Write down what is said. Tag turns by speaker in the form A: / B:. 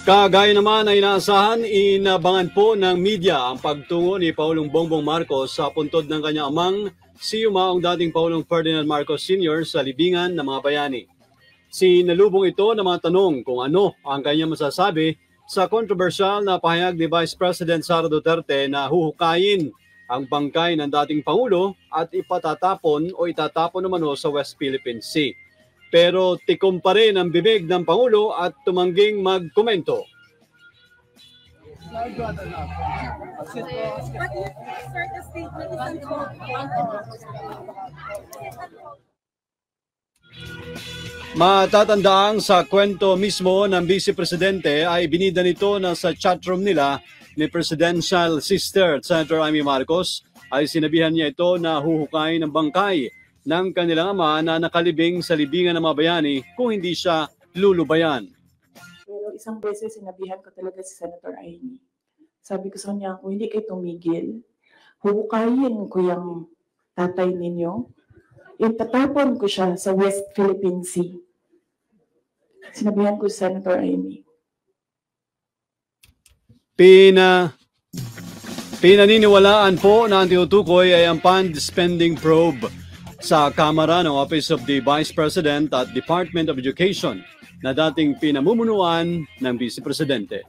A: Kagaya naman ay inaasahan, inabangan po ng media ang pagtungo ni Pangulong Bongbong Marcos sa puntod ng kanyang amang si Yumaong dating Pangulong Ferdinand Marcos Sr. sa libingan ng mga bayani. Sinalubong ito ng mga tanong kung ano ang kanyang masasabi sa kontrobersyal na pahayag ni Vice President Sara Duterte na huhukayin ang bangkay ng dating Pangulo at ipatatapon o itatapon naman sa West Philippine Sea. Pero tikom pa rin ang bibig ng Pangulo at tumangging magkomento. Matatandaang sa kwento mismo ng Vice Presidente ay binida nito na sa chatroom nila ni Presidential Sister Senator Amy Marcos ay sinabihan niya ito na huhukayin ng bangkay ng kanilang ama na nakalibing sa libingan ng mga bayani kung hindi siya lulubayan.
B: Pero isang beses sinabihan ko talaga si Senator Amy. Sabi ko sa kanya, kung hindi kayo tumigil, huhukayin ko yung tatay ninyo, itatapon ko siya sa West Philippine Sea. Sinabihan ko si Senator Amy.
A: Pinaniniwalaan po na ang tinutukoy ay ang fund spending probe sa Kamara ng Office of the Vice President at Department of Education na dating pinamumunuan ng Vice Presidente.